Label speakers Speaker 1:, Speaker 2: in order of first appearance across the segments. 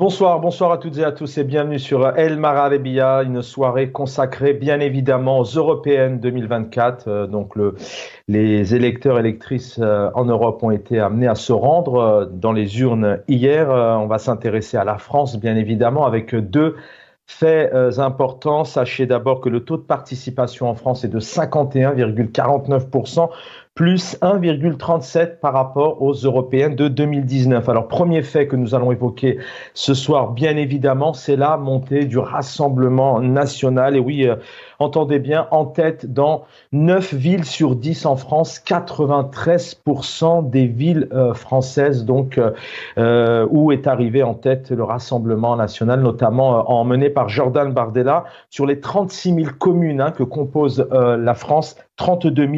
Speaker 1: Bonsoir à toutes et à tous et bienvenue sur El Maralebia, une soirée consacrée bien évidemment aux Européennes 2024. Les électeurs et électrices en Europe ont été amenés à se rendre dans les urnes hier. On va s'intéresser à la France bien évidemment avec deux faits importants. Sachez d'abord que le taux de participation en France est de 51,49%. Plus 1,37 par rapport aux européennes de 2019. Alors, premier fait que nous allons évoquer ce soir, bien évidemment, c'est la montée du Rassemblement national. Et oui, entendez bien, en tête dans 9 villes sur 10 en France, 93% des villes françaises, où est arrivé en tête le Rassemblement national, notamment emmené par Jordan Bardella. Sur les 36 000 communes que compose la France, 32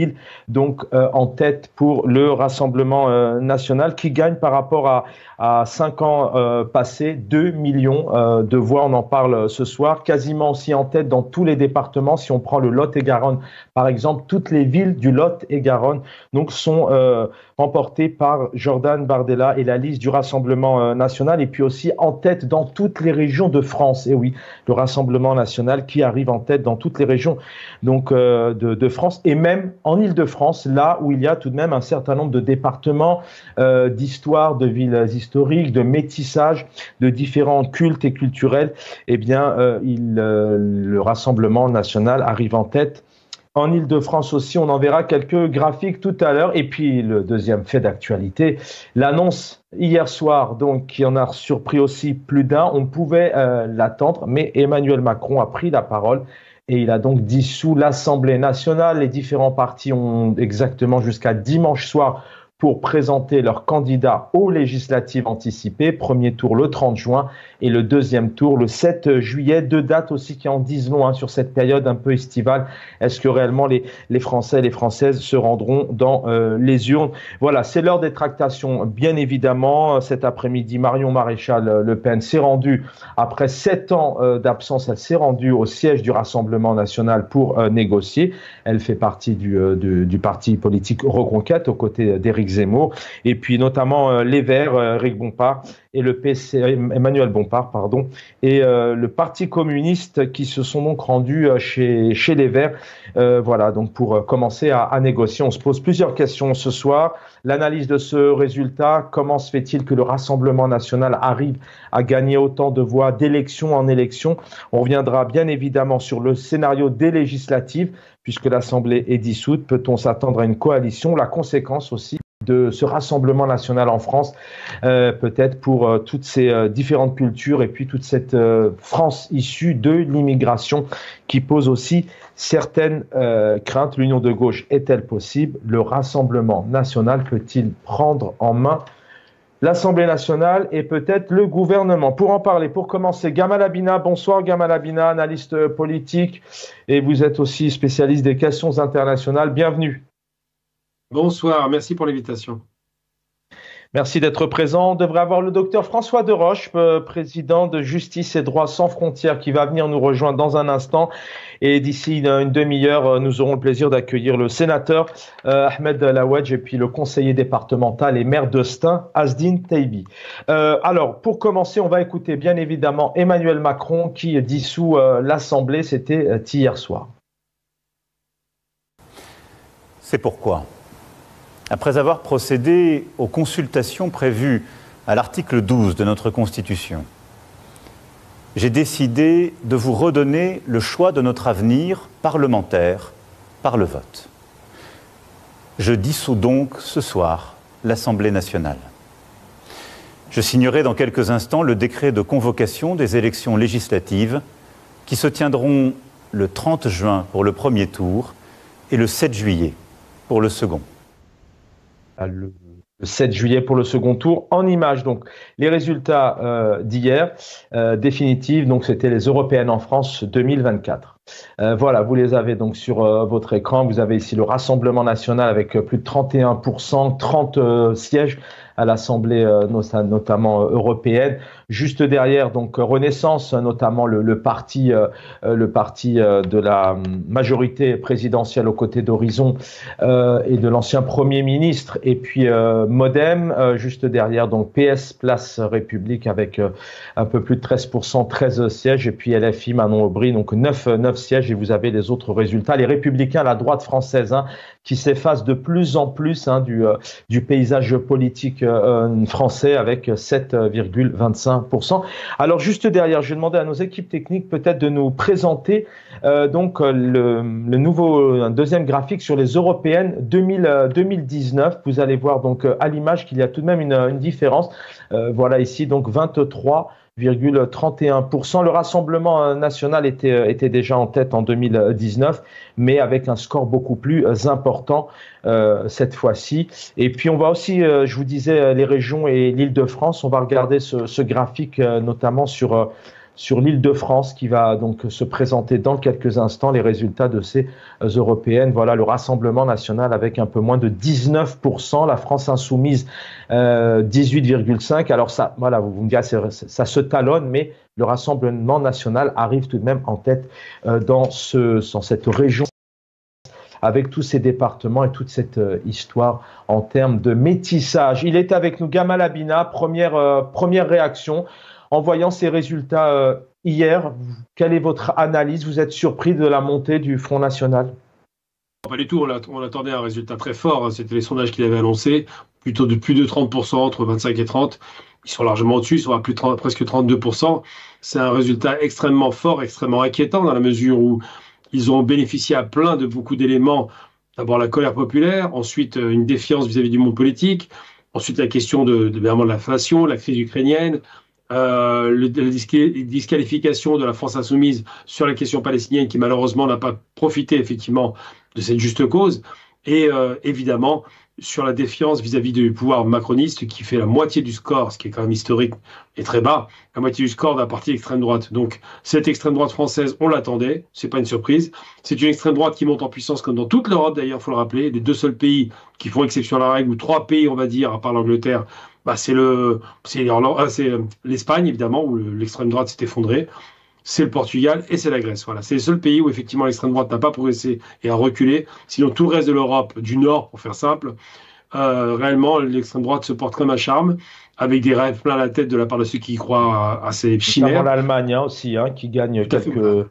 Speaker 1: 000 en tête pour le Rassemblement national qui gagne par rapport à 5 ans passés 2 millions de voix. On en parle ce soir. Quasiment aussi en tête dans tous les départements. Si on prend le Lot-et-Garonne, par exemple, toutes les villes du Lot-et-Garonne sont remportées par Jordan Bardella et la liste du Rassemblement national. Et puis aussi en tête dans toutes les régions de France. Et oui, le Rassemblement national qui arrive en tête dans toutes les régions de France. Et même en Île-de-France, là où il y a tout de même un certain nombre de départements, d'histoire, de villes historiques, de métissage, de différents cultes et culturels, le Rassemblement national arrive en tête. En Île-de-France aussi, on en verra quelques graphiques tout à l'heure. Et puis le deuxième fait d'actualité, l'annonce hier soir, qui en a surpris aussi plus d'un. On pouvait l'attendre, mais Emmanuel Macron a pris la parole. Et il a donc dissous l'Assemblée nationale. Les différents partis ont exactement jusqu'à dimanche soir pour présenter leurs candidats aux législatives anticipées. Premier tour le 30 juin et le deuxième tour le 7 juillet. Deux dates aussi qui en disent long sur cette période un peu estivale. Est-ce que réellement les Français et les Françaises se rendront dans les urnes? Voilà, c'est l'heure des tractations, bien évidemment. Cet après-midi, Marion Maréchal Le Pen s'est rendue, après 7 ans d'absence, elle s'est rendue au siège du Rassemblement national pour négocier. Elle fait partie du parti politique Reconquête aux côtés d'Éric Zemmour, et puis notamment les Verts, Éric Bompard et le PC, Emmanuel Bompard, et le Parti communiste qui se sont donc rendus chez les Verts, pour commencer à négocier. On se pose plusieurs questions ce soir. L'analyse de ce résultat, comment se fait-il que le Rassemblement national arrive à gagner autant de voix d'élection en élection? On reviendra bien évidemment sur le scénario des législatives, puisque l'Assemblée est dissoute. Peut-on s'attendre à une coalition? La conséquence aussi de ce Rassemblement national en France, peut-être pour toutes ces différentes cultures et puis toute cette France issue de l'immigration qui pose aussi certaines craintes. L'union de gauche est-elle possible? Le Rassemblement national peut-il prendre en main l'Assemblée nationale et peut-être le gouvernement? Pour en parler, pour commencer, Gamal Abina. Bonsoir Gamal Abina, analyste politique, et vous êtes aussi spécialiste des questions internationales. Bienvenue.
Speaker 2: Bonsoir, merci pour l'invitation.
Speaker 1: Merci d'être présent. On devrait avoir le docteur François Deroche, président de Justice et Droits sans frontières, qui va venir nous rejoindre dans un instant. Et d'ici une demi-heure, nous aurons le plaisir d'accueillir le sénateur Ahmed Laouedj et puis le conseiller départemental et maire d'Eustin, Asdine Taibi. Alors, pour commencer, on va écouter bien évidemment Emmanuel Macron qui dissout l'Assemblée. C'était hier soir.
Speaker 3: C'est pourquoi, après avoir procédé aux consultations prévues à l'article 12 de notre Constitution, j'ai décidé de vous redonner le choix de notre avenir parlementaire par le vote. Je dissous donc ce soir l'Assemblée nationale. Je signerai dans quelques instants le décret de convocation des élections législatives qui se tiendront le 30 juin pour le premier tour et le 7 juillet pour le second.
Speaker 1: Le 7 juillet pour le second tour. En images, donc, les résultats d'hier, définitifs, donc c'était les Européennes en France 2024. Voilà, vous les avez donc sur votre écran. Vous avez ici le Rassemblement national avec plus de 31%, 30 sièges à l'Assemblée notamment européenne. Juste derrière, donc Renaissance, notamment le parti de la majorité présidentielle aux côtés d'Horizon et de l'ancien Premier ministre. Et puis Modem, juste derrière donc PS Place République avec un peu plus de 13%, 13 sièges, et puis LFI Manon Aubry, donc 9 sièges, et vous avez les autres résultats. Les Républicains, la droite française, qui s'efface de plus en plus du paysage politique français avec 7,25%. Alors juste derrière, je vais demander à nos équipes techniques peut-être de nous présenter donc le nouveau un deuxième graphique sur les européennes 2019. Vous allez voir donc à l'image qu'il y a tout de même une différence. Voilà ici donc 23,31%. Le Rassemblement national était déjà en tête en 2019, mais avec un score beaucoup plus important cette fois-ci. Et puis on va aussi, je vous disais, les régions et l'Île-de-France. On va regarder ce graphique notamment sur l'Île-de-France qui va donc se présenter dans quelques instants, les résultats de ces européennes. Voilà, le Rassemblement national avec un peu moins de 19%, la France insoumise 18,5%. Alors ça, voilà, vous me direz, ça se talonne, mais le Rassemblement national arrive tout de même en tête dans cette région, avec tous ces départements et toute cette histoire en termes de métissage. Il est avec nous, Gamal Abina, première réaction. En voyant ces résultats hier, quelle est votre analyse? Vous êtes surpris de la montée du Front National?
Speaker 2: Pas du tout, on attendait un résultat très fort, c'était les sondages qu'il avait annoncés, plutôt de plus de 30%, entre 25 et 30. Ils sont largement au-dessus, ils sont à presque 32%. C'est un résultat extrêmement fort, extrêmement inquiétant, dans la mesure où ils ont bénéficié à plein de beaucoup d'éléments. D'abord la colère populaire, ensuite une défiance vis-à-vis du monde politique, ensuite la question de l'inflation, la crise ukrainienne, la disqualification de la France insoumise sur la question palestinienne qui malheureusement n'a pas profité effectivement de cette juste cause, et évidemment sur la défiance vis-à-vis du pouvoir macroniste qui fait la moitié du score, ce qui est quand même historique et très bas, la moitié du score d'un parti extrême droite. Donc cette extrême droite française, on l'attendait, c'est pas une surprise. C'est une extrême droite qui monte en puissance comme dans toute l'Europe d'ailleurs, il faut le rappeler. Les deux seuls pays qui font exception à la règle, ou trois pays on va dire, à part l'Angleterre, c'est l'Espagne évidemment, où l'extrême droite s'est effondrée. C'est le Portugal et c'est la Grèce. Voilà, c'est le seul pays où effectivement l'extrême droite n'a pas progressé et a reculé. Sinon tout le reste de l'Europe, du Nord pour faire simple, réellement l'extrême droite se porte comme un charme, avec des rêves plein la tête de la part de ceux qui y croient à ces chimères.
Speaker 1: Notamment l'Allemagne aussi, qui gagne quelques...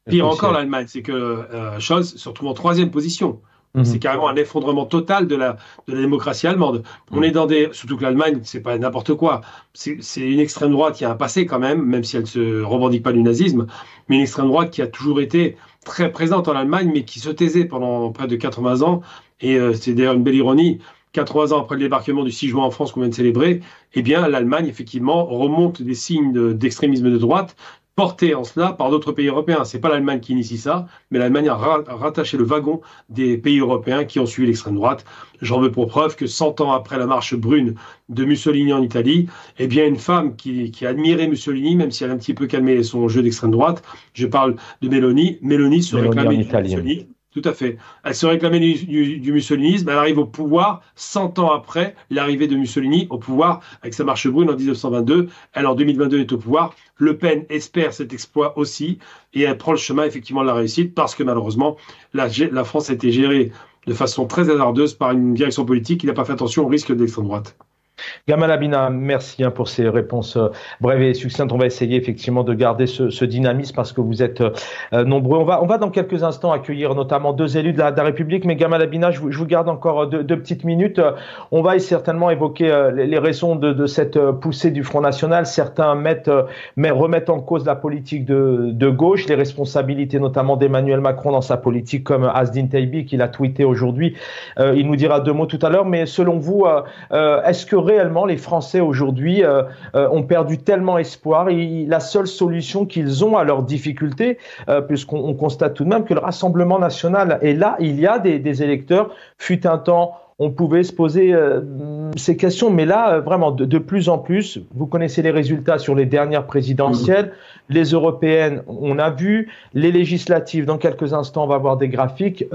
Speaker 2: Pire encore l'Allemagne, c'est que Scholz se retrouve en 3e position. C'est carrément un effondrement total de la démocratie allemande. On est surtout que l'Allemagne, c'est pas n'importe quoi. C'est une extrême droite qui a un passé quand même si elle se revendique pas du nazisme, mais une extrême droite qui a toujours été très présente en Allemagne, mais qui se taisait pendant près de 80 ans. Et c'est d'ailleurs une belle ironie. 80 ans après le débarquement du 6 juin en France qu'on vient de célébrer, eh bien l'Allemagne effectivement remonte des signes d'extrémisme de droite, porté en cela par d'autres pays européens. C'est pas l'Allemagne qui initie ça, mais l'Allemagne a rattaché le wagon des pays européens qui ont suivi l'extrême droite. J'en veux pour preuve que 100 ans après la marche brune de Mussolini en Italie, eh bien une femme qui admirait Mussolini, même si elle a un petit peu calmé son jeu d'extrême droite, je parle de Meloni se réclamait du Mussolini. Tout à fait. Elle se réclamait du mussolinisme, elle arrive au pouvoir 100 ans après l'arrivée de Mussolini au pouvoir avec sa marche brune en 1922. Elle, en 2022, est au pouvoir. Le Pen espère cet exploit aussi et elle prend le chemin effectivement de la réussite parce que malheureusement, la France a été gérée de façon très hasardeuse par une direction politique qui n'a pas fait attention au risque de l'extrême droite.
Speaker 1: Gamal Abina, merci pour ces réponses brèves et succinctes. On va essayer effectivement de garder ce dynamisme parce que vous êtes nombreux. On va dans quelques instants accueillir notamment deux élus de la République, mais Gamal Abina, je vous garde encore deux petites minutes. On va certainement évoquer les raisons de cette poussée du Front National. Certains remettent en cause la politique de gauche, les responsabilités notamment d'Emmanuel Macron dans sa politique, comme Asdin Taibi qui l'a tweeté aujourd'hui. Il nous dira deux mots tout à l'heure, mais selon vous, est-ce que réellement les Français aujourd'hui ont perdu tellement espoir et la seule solution qu'ils ont à leurs difficultés, puisqu'on constate tout de même que le Rassemblement national est là, il y a des électeurs, fut un temps on pouvait se poser ces questions, mais là, vraiment, de plus en plus, vous connaissez les résultats sur les dernières présidentielles, les européennes, on a vu, les législatives, dans quelques instants, on va voir des graphiques,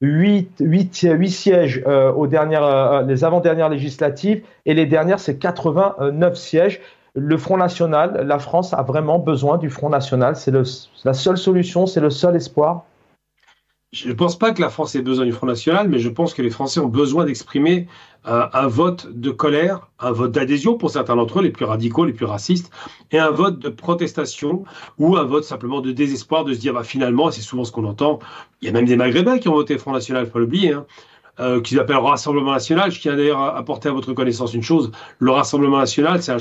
Speaker 1: 8 sièges aux les avant-dernières législatives, et les dernières, c'est 89 sièges. Le Front National, la France a vraiment besoin du Front National, c'est la seule solution, c'est le seul espoir.
Speaker 2: Je ne pense pas que la France ait besoin du Front National, mais je pense que les Français ont besoin d'exprimer un vote de colère, un vote d'adhésion pour certains d'entre eux, les plus radicaux, les plus racistes, et un vote de protestation ou un vote simplement de désespoir, de se dire finalement, et c'est souvent ce qu'on entend, il y a même des Maghrébins qui ont voté Front National, il faut pas l'oublier, qu'ils appellent Rassemblement National. Je tiens d'ailleurs à apporter à votre connaissance une chose, le Rassemblement National, c'est un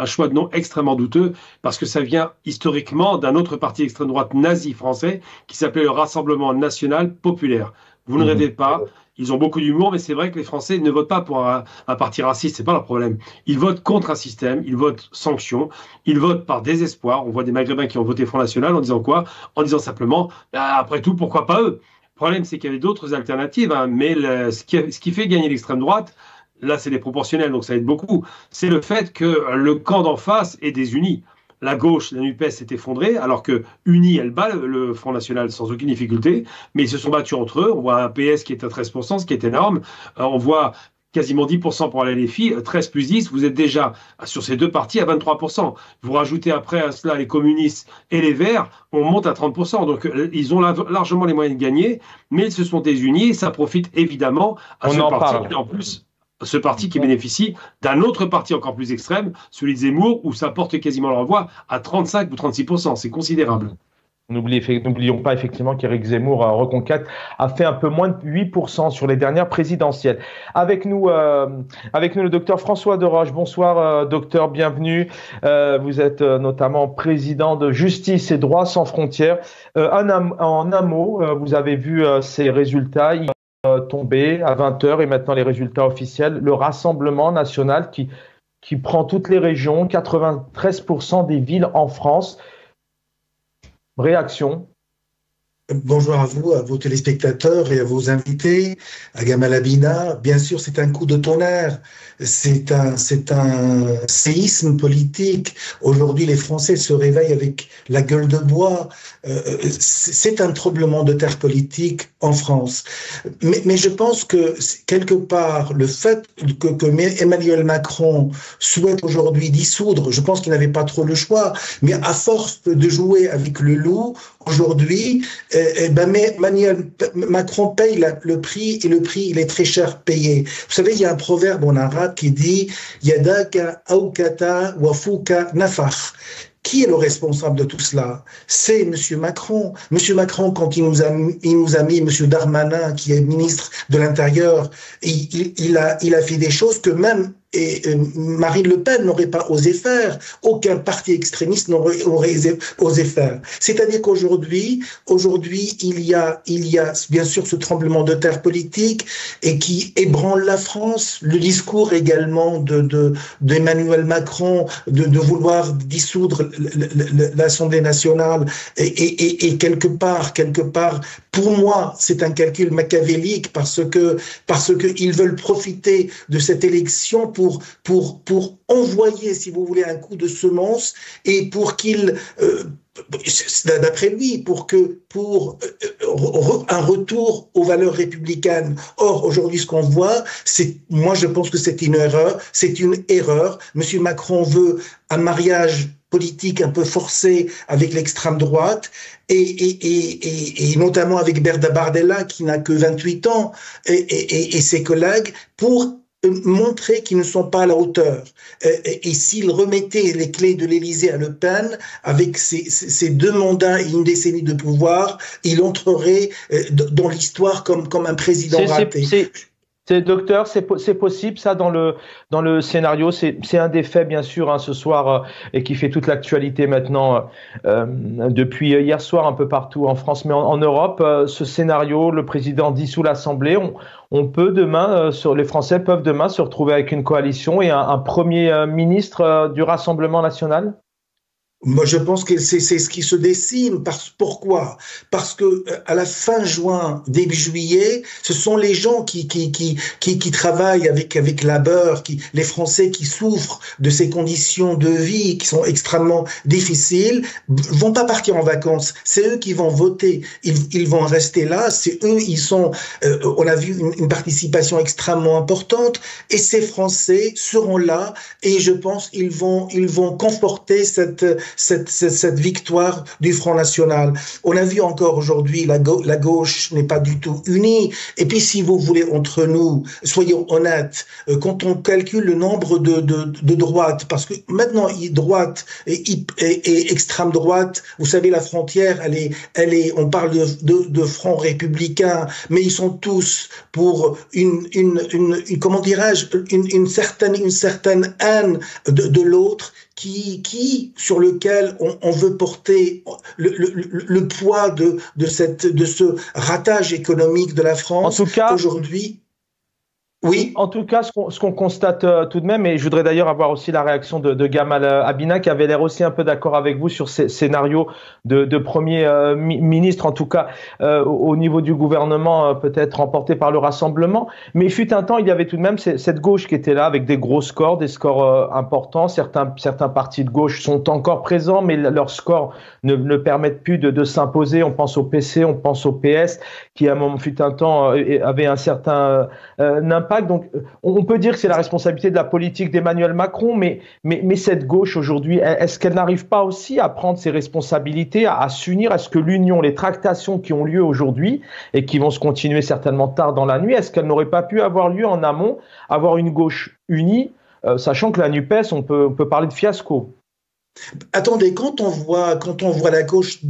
Speaker 2: choix de nom extrêmement douteux, parce que ça vient historiquement d'un autre parti extrême droite nazi français qui s'appelait le Rassemblement National Populaire. Vous ne rêvez pas, ils ont beaucoup d'humour, mais c'est vrai que les Français ne votent pas pour un parti raciste, c'est pas leur problème. Ils votent contre un système, ils votent sanction, ils votent par désespoir. On voit des Maghrébins qui ont voté Front National en disant quoi? En disant simplement, après tout, pourquoi pas eux? Le problème, c'est qu'il y avait d'autres alternatives, mais ce qui fait gagner l'extrême droite, là, c'est les proportionnels, donc ça aide beaucoup. C'est le fait que le camp d'en face est désuni. La gauche, la NUPES, s'est effondrée, alors que Uni, elle bat le Front National sans aucune difficulté, mais ils se sont battus entre eux. On voit un PS qui est à 13%, ce qui est énorme. On voit quasiment 10% pour aller les filles, 13 plus 10, vous êtes déjà sur ces deux partis à 23%. Vous rajoutez après à cela les communistes et les Verts, on monte à 30%. Donc ils ont largement les moyens de gagner, mais ils se sont désunis et ça profite évidemment à ce parti qui, en plus, ce parti qui bénéficie d'un autre parti encore plus extrême, celui de Zemmour, où ça porte quasiment leur voix à 35 ou 36%. C'est considérable.
Speaker 1: N'oublions pas effectivement qu'Éric Zemmour, Reconquête, a fait un peu moins de 8% sur les dernières présidentielles. Avec nous le docteur François Deroche. Bonsoir docteur, bienvenue. Vous êtes notamment président de Justice et Droits sans frontières. En un mot, vous avez vu ces résultats tomber à 20h et maintenant les résultats officiels. Le Rassemblement National qui prend toutes les régions, 93% des villes en France. Réaction?
Speaker 4: Bonjour à vous, à vos téléspectateurs et à vos invités, à Gamal Abina. Bien sûr, c'est un coup de tonnerre, c'est un séisme politique. Aujourd'hui, les Français se réveillent avec la gueule de bois. C'est un tremblement de terre politique en France. Mais je pense que, quelque part, le fait que Emmanuel Macron souhaite aujourd'hui dissoudre, je pense qu'il n'avait pas trop le choix, mais à force de jouer avec le loup, aujourd'hui, Emmanuel Macron paye le prix, et le prix, il est très cher payé. Vous savez, il y a un proverbe en arabe qui dit « Yadaka aukata wa fuka nafar ». Qui est le responsable de tout cela? C'est M. Macron. M. Macron, quand il nous a mis M. Darmanin, qui est ministre de l'Intérieur, il a fait des choses que même Marine Le Pen n'aurait pas osé faire. Aucun parti extrémiste n'aurait osé faire. C'est-à-dire qu'aujourd'hui, il y a bien sûr ce tremblement de terre politique et qui ébranle la France. Le discours également d'Emmanuel Macron de vouloir dissoudre l'Assemblée nationale et quelque part, pour moi, c'est un calcul machiavélique parce que ils veulent profiter de cette élection pour envoyer, si vous voulez, un coup de semence et pour qu'il, d'après lui, pour un retour aux valeurs républicaines. Or, aujourd'hui, ce qu'on voit, moi, je pense que c'est une erreur. Monsieur Macron veut un mariage politique un peu forcé avec l'extrême droite et notamment avec Bardella qui n'a que 28 ans et ses collègues pour montrer qu'ils ne sont pas à la hauteur. Et s'il remettait les clés de l'Élysée à Le Pen, avec ses 2 mandats et une décennie de pouvoir, il entrerait dans l'histoire comme un président raté.
Speaker 1: Docteur, c'est possible ça dans le scénario. C'est un des faits bien sûr ce soir et qui fait toute l'actualité maintenant depuis hier soir un peu partout en France, mais en Europe. Ce scénario, le président dissout l'Assemblée. On peut demain, les Français peuvent demain se retrouver avec une coalition et un premier ministre du Rassemblement national.
Speaker 4: Moi, je pense que c'est ce qui se dessine. Pourquoi? Parce que à la fin juin, début juillet, ce sont les gens qui travaillent avec labeur, les Français qui souffrent de ces conditions de vie qui sont extrêmement difficiles, vont pas partir en vacances. C'est eux qui vont voter. Ils vont rester là. C'est eux. On a vu une participation extrêmement importante. Et ces Français seront là. Et je pense ils vont conforter cette victoire du Front National. On a vu encore aujourd'hui, la gauche n'est pas du tout unie. Et puis, si vous voulez, entre nous, soyons honnêtes, quand on calcule le nombre de droites, parce que maintenant, droite et extrême droite, vous savez, la frontière, on parle de Front républicain, mais ils sont tous pour comment dirais-je, une certaine haine de l'autre sur lequel on veut porter le poids de ce ratage économique de la France.
Speaker 1: En tout cas,
Speaker 4: aujourd'hui. Oui.
Speaker 1: En tout cas, ce qu'on constate tout de même, et je voudrais d'ailleurs avoir aussi la réaction de Gamal Abina, qui avait l'air aussi un peu d'accord avec vous sur ces scénarios de Premier ministre, en tout cas au niveau du gouvernement, peut-être remporté par le Rassemblement. Mais il fut un temps, il y avait tout de même cette gauche qui était là, avec des gros scores, des scores importants. Certains partis de gauche sont encore présents, mais leurs scores ne permettent plus de s'imposer. On pense au PC, on pense au PS, qui à un moment fut un temps avait un certain impact. Donc, on peut dire que c'est la responsabilité de la politique d'Emmanuel Macron, mais cette gauche aujourd'hui, est-ce qu'elle n'arrive pas aussi à prendre ses responsabilités, à s'unir? Est-ce que l'union, les tractations qui ont lieu aujourd'hui et qui vont se continuer certainement tard dans la nuit, est-ce qu'elles n'auraient pas pu avoir lieu en amont, avoir une gauche unie, sachant que la NUPES, on peut parler de fiasco?
Speaker 4: Attendez, quand on voit la gauche,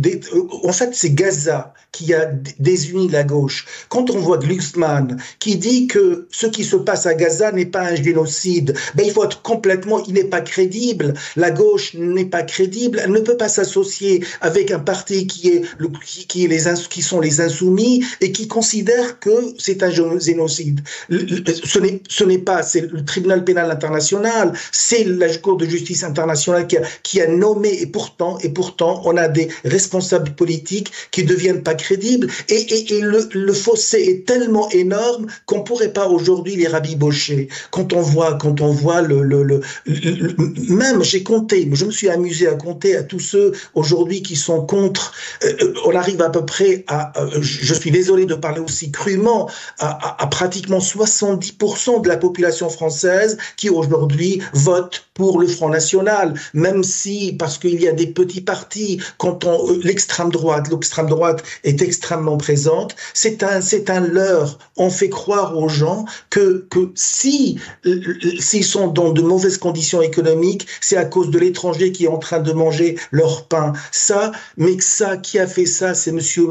Speaker 4: en fait, c'est Gaza qui a désuni la gauche. Quand on voit Glucksmann qui dit que ce qui se passe à Gaza n'est pas un génocide, il faut être il n'est pas crédible. La gauche n'est pas crédible. Elle ne peut pas s'associer avec un parti qui sont les insoumis et qui considère que c'est un génocide. Ce n'est pas, c'est le tribunal pénal international, c'est la Cour de justice internationale qui a nommé, et pourtant, on a des responsables politiques qui ne deviennent pas crédibles, et le fossé est tellement énorme qu'on ne pourrait pas aujourd'hui les rabibocher. Quand on voit même, je me suis amusé à compter à tous ceux aujourd'hui qui sont contre, on arrive à peu près je suis désolé de parler aussi crûment, à pratiquement 70% de la population française qui aujourd'hui vote pour le Front National, même si, parce qu'il y a des petits partis, quand l'extrême droite est extrêmement présente, c'est un leurre. On fait croire aux gens que s'ils sont dans de mauvaises conditions économiques, c'est à cause de l'étranger qui est en train de manger leur pain. Qui a fait ça, c'est monsieur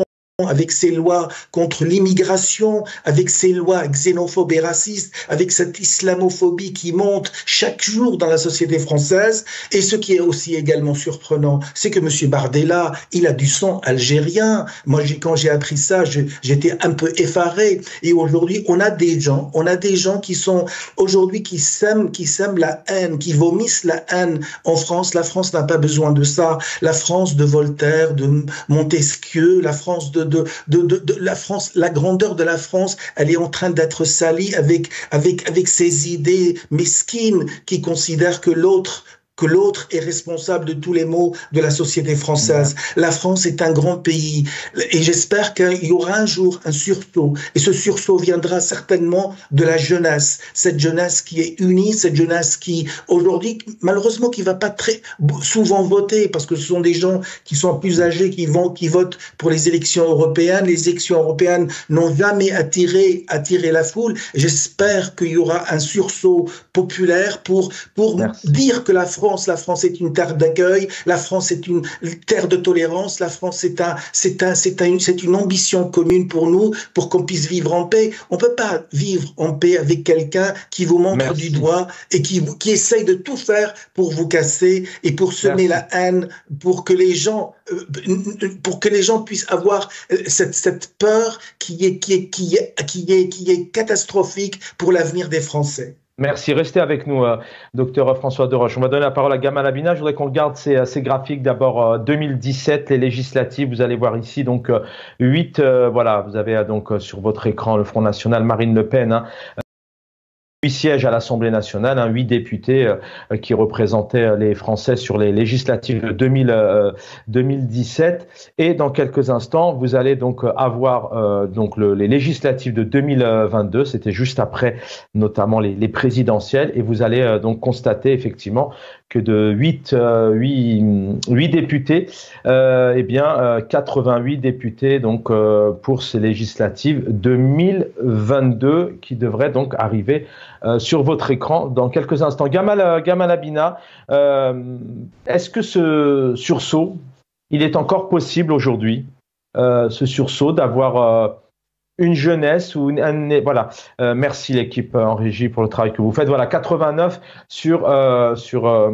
Speaker 4: avec ses lois contre l'immigration, avec ses lois xénophobes et racistes, avec cette islamophobie qui monte chaque jour dans la société française. Et ce qui est aussi également surprenant, c'est que M. Bardella, il a du sang algérien. Moi, quand j'ai appris ça, j'étais un peu effaré. Et aujourd'hui, on a des gens qui sont aujourd'hui qui sèment la haine, qui vomissent la haine en France. La France n'a pas besoin de ça. La France de Voltaire, de Montesquieu, la France de la France, la grandeur de la France, elle est en train d'être salie avec ces idées mesquines qui considèrent que l'autre est responsable de tous les maux de la société française. La France est un grand pays et j'espère qu'il y aura un jour un sursaut, et ce sursaut viendra certainement de la jeunesse, cette jeunesse qui est unie, cette jeunesse qui aujourd'hui malheureusement qui va pas très souvent voter parce que ce sont des gens qui sont plus âgés qui votent pour les élections européennes. Les élections européennes n'ont jamais attiré la foule. J'espère qu'il y aura un sursaut populaire pour dire que la France est une terre d'accueil, la France est une terre de tolérance, la France c'est une ambition commune pour nous, pour qu'on puisse vivre en paix. On peut pas vivre en paix avec quelqu'un qui vous montre du doigt et qui essaye de tout faire pour vous casser et pour semer la haine, pour que les gens puissent avoir cette peur qui est catastrophique pour l'avenir des Français.
Speaker 1: Merci. Restez avec nous, docteur François Deroche. On va donner la parole à Gamal Abina. Je voudrais qu'on regarde ces graphiques. D'abord, 2017, les législatives. Vous allez voir ici, donc 8. Voilà, vous avez donc sur votre écran le Front National, Marine Le Pen. sièges à l'Assemblée nationale, 8 députés qui représentaient les Français sur les législatives de 2017. Et dans quelques instants, vous allez donc avoir les législatives de 2022. C'était juste après, notamment les présidentielles. Et vous allez donc constater effectivement que de 8 députés, 88 députés donc pour ces législatives 2022 qui devraient donc arriver sur votre écran dans quelques instants. Gamal Abina, est-ce que ce sursaut, il est encore possible aujourd'hui, ce sursaut d'avoir une jeunesse ou voilà. Merci l'équipe en régie pour le travail que vous faites. Voilà, 89 sur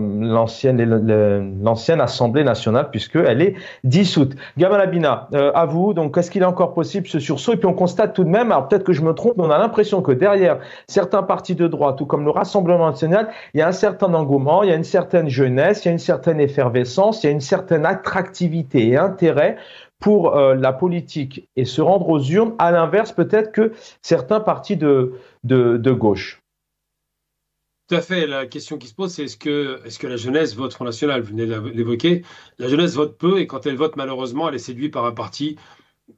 Speaker 1: l'ancienne Assemblée nationale puisqu'elle est dissoute. Gamal Abina, à vous. Donc, est-ce qu'il est encore possible ce sursaut? Et puis on constate tout de même, alors peut-être que je me trompe, mais on a l'impression que derrière certains partis de droite, tout comme le Rassemblement national, il y a un certain engouement, il y a une certaine jeunesse, il y a une certaine effervescence, il y a une certaine attractivité et intérêt pour la politique et se rendre aux urnes, à l'inverse peut-être que certains partis de gauche.
Speaker 2: Tout à fait. La question qui se pose, c'est est-ce que la jeunesse vote Front National? Vous venez de l'évoquer. La jeunesse vote peu et quand elle vote, malheureusement, elle est séduite par un parti.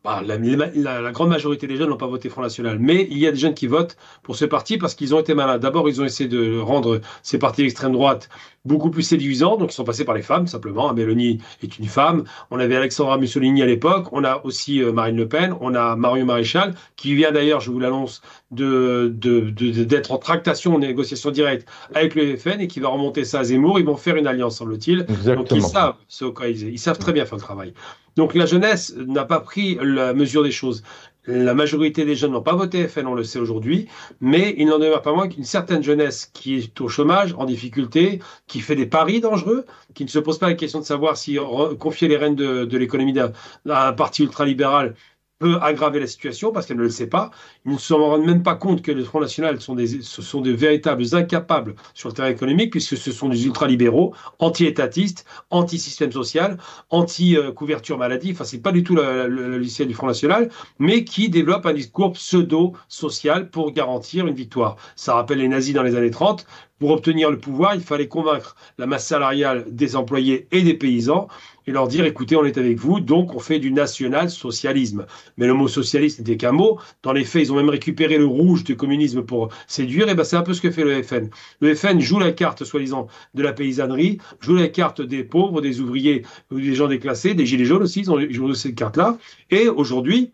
Speaker 2: La grande majorité des jeunes n'ont pas voté Front National. Mais il y a des jeunes qui votent pour ce parti parce qu'ils ont été malins. D'abord, ils ont essayé de rendre ces partis d'extrême droite beaucoup plus séduisants. Donc, ils sont passés par les femmes, simplement. Mélanie est une femme. On avait Alexandra Mussolini à l'époque. On a aussi Marine Le Pen. On a Marion Maréchal, qui vient d'ailleurs, je vous l'annonce, d'être en tractation, en négociation directe avec le FN et qui va remonter ça à Zemmour. Ils vont faire une alliance, semble-t-il. Donc, ils savent ce qu'ils savent très bien faire le travail. Donc la jeunesse n'a pas pris la mesure des choses. La majorité des jeunes n'ont pas voté FN, on le sait aujourd'hui, mais il n'en demeure pas moins qu'une certaine jeunesse qui est au chômage, en difficulté, qui fait des paris dangereux, qui ne se pose pas la question de savoir si confier les rênes de l'économie à un parti ultralibéral peut aggraver la situation parce qu'elle ne le sait pas. Ils ne se rendent même pas compte que le Front National ce sont des véritables incapables sur le terrain économique puisque ce sont des ultralibéraux, anti-étatistes, anti-système social, anti-couverture maladie. Enfin, c'est pas du tout le logiciel du Front National, mais qui développe un discours pseudo-social pour garantir une victoire. Ça rappelle les nazis dans les années 30. Pour obtenir le pouvoir, il fallait convaincre la masse salariale des employés et des paysans et leur dire, écoutez, on est avec vous, donc on fait du national-socialisme. Mais le mot socialiste n'était qu'un mot. Dans les faits, ils ont même récupéré le rouge du communisme pour séduire. Et ben, c'est un peu ce que fait le FN. Le FN joue la carte, soi-disant, de la paysannerie, joue la carte des pauvres, des ouvriers, des gens déclassés, des gilets jaunes aussi, ils ont joué cette carte-là. Et aujourd'hui,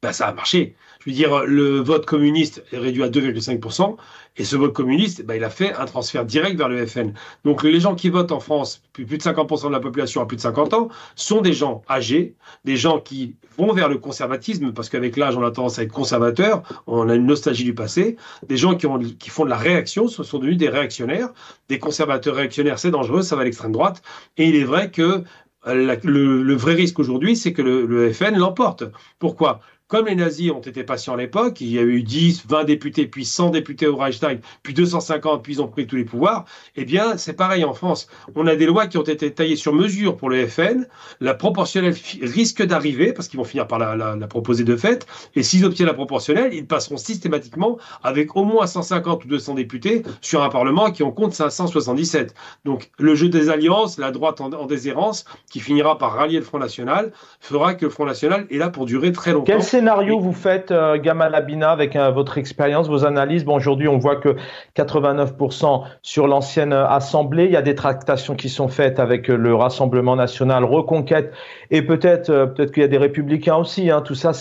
Speaker 2: ben, ça a marché. Je veux dire, le vote communiste est réduit à 2,5%, et ce vote communiste, ben, il a fait un transfert direct vers le FN. Donc les gens qui votent en France, plus de 50% de la population a plus de 50 ans, sont des gens âgés, des gens qui vont vers le conservatisme, parce qu'avec l'âge, on a tendance à être conservateur, on a une nostalgie du passé, des gens qui font de la réaction, ce sont devenus des réactionnaires, des conservateurs réactionnaires, c'est dangereux, ça va à l'extrême droite, et il est vrai que le vrai risque aujourd'hui, c'est que le FN l'emporte. Pourquoi ? Comme les nazis ont été patients à l'époque, il y a eu 10, 20 députés, puis 100 députés au Reichstag, puis 250, puis ils ont pris tous les pouvoirs, eh bien, c'est pareil en France. On a des lois qui ont été taillées sur mesure pour le FN. La proportionnelle risque d'arriver, parce qu'ils vont finir par la proposer de fait, et s'ils obtiennent la proportionnelle, ils passeront systématiquement avec au moins 150 ou 200 députés sur un Parlement qui en compte 577. Donc, le jeu des alliances, la droite en déshérence, qui finira par rallier le Front National, fera que le Front National est là pour durer très longtemps.
Speaker 1: Quel scénario vous faites, Gamal Abina, avec votre expérience, vos analyses? Bon, aujourd'hui, on voit que 89% sur l'ancienne Assemblée. Il y a des tractations qui sont faites avec le Rassemblement national, Reconquête, et peut-être qu'il y a des Républicains aussi. Hein, tout ça,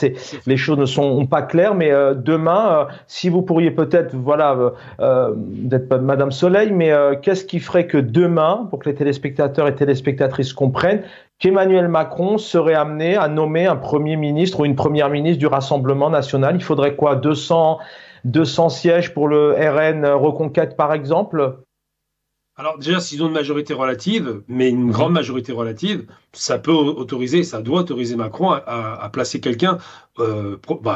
Speaker 1: les choses ne sont pas claires. Mais demain, si vous pourriez peut-être, d'être pas Madame Soleil, mais qu'est-ce qui ferait que demain, pour que les téléspectateurs et téléspectatrices comprennent, qu'Emmanuel Macron serait amené à nommer un Premier ministre ou une Première ministre du Rassemblement national? Il faudrait quoi, 200 sièges pour le RN Reconquête, par exemple?
Speaker 2: Alors déjà, s'ils ont une majorité relative, mais une grande majorité relative, ça peut autoriser, ça doit autoriser Macron à placer quelqu'un,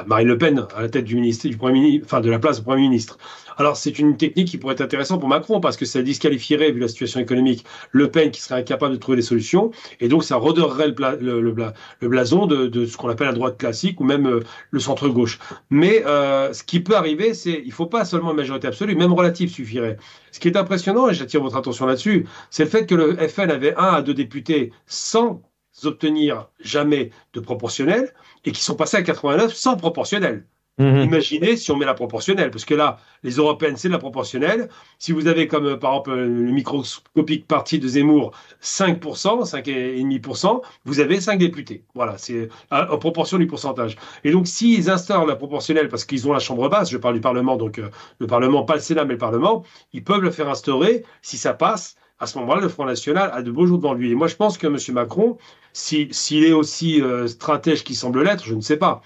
Speaker 2: Marine Le Pen, à la tête du ministère, du Premier ministre, enfin de la place du Premier ministre. Alors, c'est une technique qui pourrait être intéressante pour Macron, parce que ça disqualifierait, vu la situation économique, Le Pen qui serait incapable de trouver des solutions, et donc ça redorerait le blason de ce qu'on appelle la droite classique, ou même le centre-gauche. Mais ce qui peut arriver, il ne faut pas seulement une majorité absolue, même relative suffirait. Ce qui est impressionnant, et j'attire votre attention là-dessus, c'est le fait que le FN avait 1 à 2 députés sans obtenir jamais de proportionnel, et qui sont passés à 89 sans proportionnel. Imaginez si on met la proportionnelle, parce que là, les européennes, c'est de la proportionnelle. Si vous avez comme, par exemple, le microscopique parti de Zemmour, 5%, 5,5%, vous avez 5 députés. Voilà, c'est en proportion du pourcentage. Et donc, s'ils instaurent la proportionnelle, parce qu'ils ont la chambre basse, je parle du Parlement, donc le Parlement, pas le Sénat, mais le Parlement, ils peuvent le faire instaurer. Si ça passe, à ce moment-là, le Front National a de beaux jours devant lui. Et moi, je pense que M. Macron, s'il est aussi stratège qu'il semble l'être, je ne sais pas,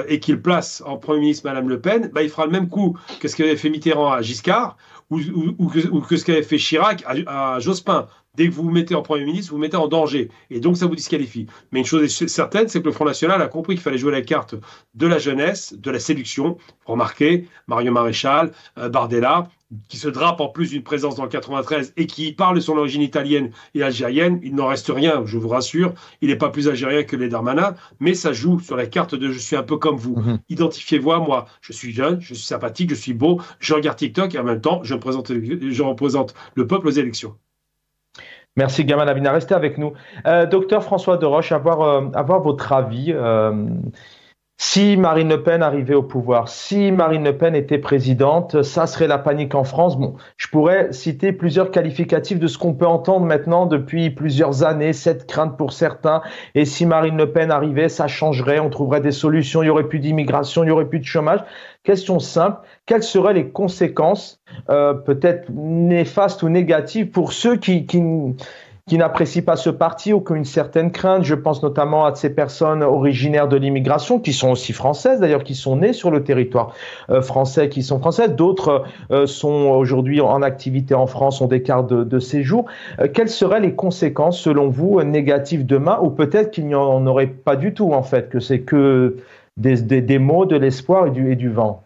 Speaker 2: et qu'il place en Premier ministre Mme Le Pen, il fera le même coup que ce qu'avait fait Mitterrand à Giscard ou que ce qu'avait fait Chirac à Jospin. Dès que vous vous mettez en Premier ministre, vous vous mettez en danger. Et donc, ça vous disqualifie. Mais une chose est certaine, c'est que le Front National a compris qu'il fallait jouer la carte de la jeunesse, de la séduction. Remarquez, Marion Maréchal, Bardella, qui se drape en plus d'une présence dans le 93 et qui parle de son origine italienne et algérienne. Il n'en reste rien, je vous rassure. Il n'est pas plus algérien que les Darmanin, mais ça joue sur la carte de « je suis un peu comme vous ». Identifiez-vous, moi, je suis jeune, je suis sympathique, je suis beau, je regarde TikTok et en même temps, je représente le peuple aux élections.
Speaker 1: Merci Gamal Abina, restez avec nous. Docteur François Deroche, avoir votre avis. Si Marine Le Pen arrivait au pouvoir, si Marine Le Pen était présidente, ça serait la panique en France. Bon, je pourrais citer plusieurs qualificatifs de ce qu'on peut entendre maintenant depuis plusieurs années, cette crainte pour certains. Et si Marine Le Pen arrivait, ça changerait, on trouverait des solutions, il n'y aurait plus d'immigration, il n'y aurait plus de chômage. Question simple, quelles seraient les conséquences, peut-être néfastes ou négatives, pour ceux qui n'apprécient pas ce parti ou qui ont une certaine crainte? Je pense notamment à ces personnes originaires de l'immigration, qui sont aussi françaises d'ailleurs, qui sont nées sur le territoire français, qui sont françaises. D'autres sont aujourd'hui en activité en France, ont des cartes de séjour. Quelles seraient les conséquences, selon vous, négatives demain? Ou peut-être qu'il n'y en aurait pas du tout, en fait, que c'est que des mots, de l'espoir et du vent?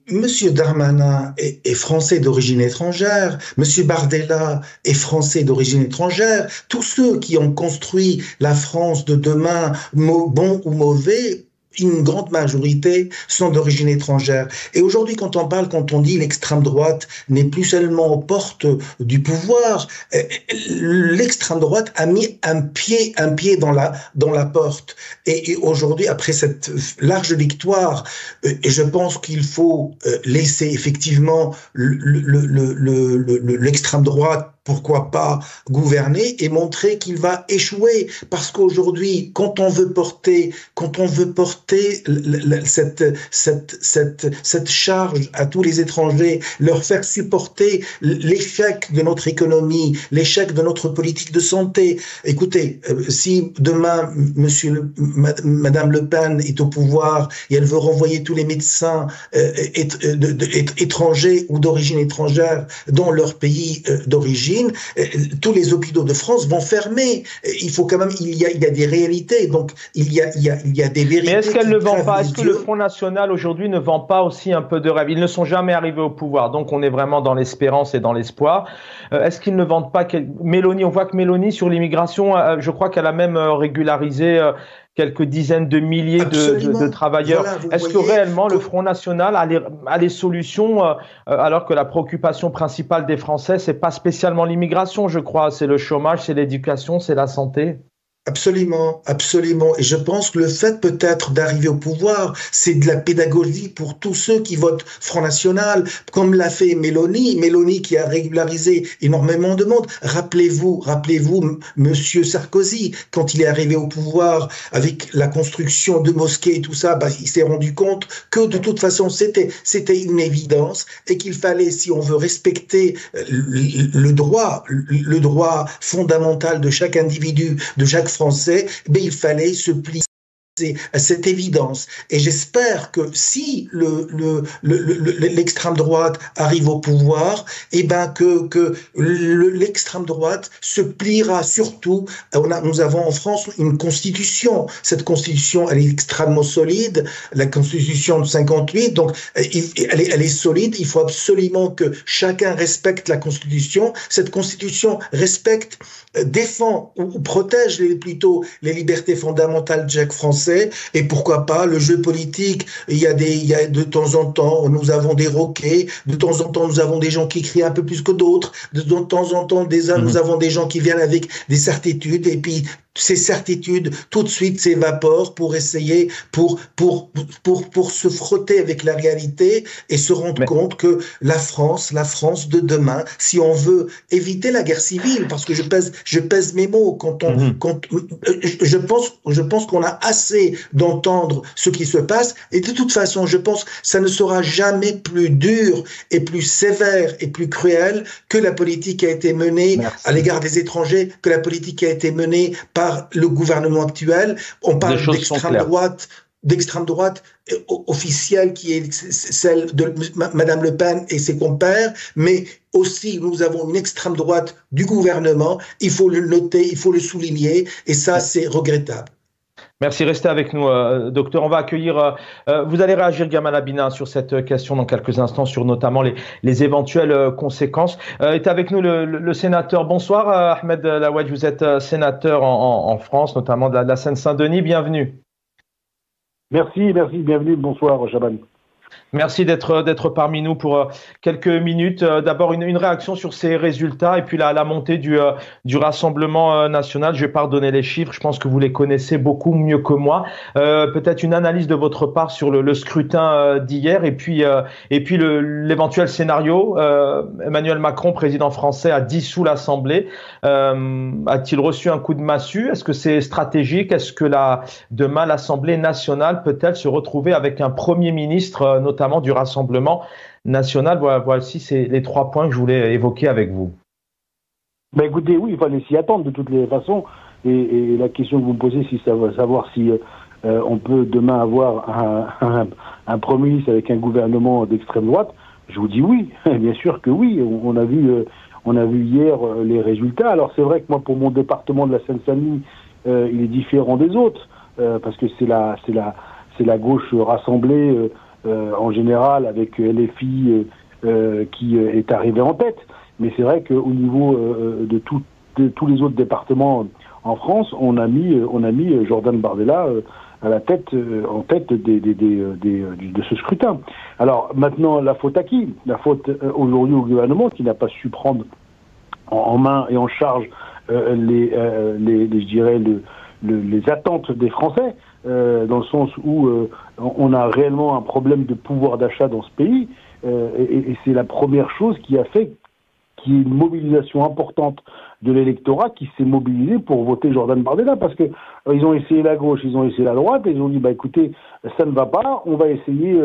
Speaker 4: Monsieur Darmanin est français d'origine étrangère, Monsieur Bardella est français d'origine étrangère. Tous ceux qui ont construit la France de demain, bon ou mauvais, une grande majorité sont d'origine étrangère. Et aujourd'hui, quand on dit l'extrême droite n'est plus seulement aux portes du pouvoir, l'extrême droite a mis un pied dans la porte. Et aujourd'hui, après cette large victoire, et je pense qu'il faut laisser effectivement l'extrême droite, pourquoi pas, gouverner et montrer qu'il va échouer, parce qu'aujourd'hui, quand on veut porter cette charge à tous les étrangers, leur faire supporter l'échec de notre économie, l'échec de notre politique de santé. Écoutez, si demain Madame Le Pen est au pouvoir et elle veut renvoyer tous les médecins étrangers ou d'origine étrangère dans leur pays d'origine, tous les hôpitaux de France vont fermer. Il faut quand même, il y a des réalités, donc il y a des vérités.
Speaker 1: Mais est-ce qu'elle ne vend pas? Est-ce que le Front National aujourd'hui ne vend pas aussi un peu de rêve? Ils ne sont jamais arrivés au pouvoir, donc on est vraiment dans l'espérance et dans l'espoir. Est-ce qu'ils ne vendent pas Mélanie? On voit que Mélanie sur l'immigration, je crois qu'elle a même régularisé quelques dizaines de milliers de travailleurs. Voilà, est-ce que réellement le Front National a les solutions, alors que la préoccupation principale des Français, c'est pas spécialement l'immigration, je crois, c'est le chômage, c'est l'éducation, c'est la santé?
Speaker 4: Absolument, absolument. Et je pense que le fait peut-être d'arriver au pouvoir, c'est de la pédagogie pour tous ceux qui votent Front National, comme l'a fait Mélanie qui a régularisé énormément de monde. Rappelez-vous, Monsieur Sarkozy, quand il est arrivé au pouvoir avec la construction de mosquées et tout ça, il s'est rendu compte que de toute façon c'était une évidence et qu'il fallait, si on veut respecter le droit fondamental de chaque individu, de chaque Français, il fallait se plier à cette évidence. Et j'espère que si l'extrême droite arrive au pouvoir, eh ben que l'extrême droite se pliera surtout. Nous avons en France une constitution. Cette constitution, elle est extrêmement solide. La constitution de 58, donc elle est solide. Il faut absolument que chacun respecte la constitution. Cette constitution respecte, défend ou protège plutôt les libertés fondamentales de chaque Français. Et pourquoi pas le jeu politique. Il y a de temps en temps, nous avons des roquets, de temps en temps, nous avons des gens qui crient un peu plus que d'autres, de temps en temps, nous avons des gens qui viennent avec des certitudes, et puis ces certitudes tout de suite s'évaporent pour essayer, pour se frotter avec la réalité et se rendre compte que la France de demain, si on veut éviter la guerre civile, parce que je pèse mes mots je pense qu'on a assez d'entendre ce qui se passe, et de toute façon, je pense que ça ne sera jamais plus dur et plus sévère et plus cruel que la politique qui a été menée à l'égard des étrangers, que la politique qui a été menée par le gouvernement actuel. On parle d'extrême droite officielle qui est celle de Madame Le Pen et ses compères, mais aussi nous avons une extrême droite du gouvernement. Il faut le noter, il faut le souligner, et ça c'est regrettable.
Speaker 1: Merci, restez avec nous, docteur. On va accueillir, vous allez réagir, Gamal Abina, sur cette question dans quelques instants, sur notamment les éventuelles conséquences. Est avec nous le sénateur. Bonsoir, Ahmed Laouedj, vous êtes sénateur en France, notamment de la Seine-Saint-Denis. Bienvenue.
Speaker 5: Merci, bienvenue, bonsoir, Chaban.
Speaker 1: Merci d'être parmi nous pour quelques minutes. D'abord, une réaction sur ces résultats et puis la montée du Rassemblement national. Je vais pas redonner les chiffres, je pense que vous les connaissez beaucoup mieux que moi. Peut-être une analyse de votre part sur le scrutin d'hier et puis l'éventuel scénario. Emmanuel Macron, président français, a dissous l'Assemblée. A-t-il reçu un coup de massue? Est-ce que c'est stratégique? Est-ce que demain l'Assemblée nationale peut-elle se retrouver avec un Premier ministre, notamment du Rassemblement national? Voici les 3 points que je voulais évoquer avec vous.
Speaker 5: Ben écoutez, oui, il fallait s'y attendre de toutes les façons. Et la question que vous me posez, c'est savoir si on peut demain avoir un Premier ministre avec un gouvernement d'extrême droite. Je vous dis oui, bien sûr que oui. On a vu hier les résultats. Alors c'est vrai que moi, pour mon département de la Seine-Saint-Denis, il est différent des autres, parce que c'est la gauche rassemblée en général, avec LFI qui est arrivé en tête. Mais c'est vrai qu'au niveau de tous les autres départements en France, on a mis Jordan Bardella à la tête, en tête de ce scrutin. Alors maintenant, la faute à qui? La faute aujourd'hui au gouvernement qui n'a pas su prendre en main et en charge les attentes des Français, dans le sens où on a réellement un problème de pouvoir d'achat dans ce pays, et c'est la première chose qui a fait qu'il y ait une mobilisation importante de l'électorat qui s'est mobilisé pour voter Jordan Bardella, parce que ils ont essayé la gauche, ils ont essayé la droite, et ils ont dit bah écoutez, ça ne va pas, on va essayer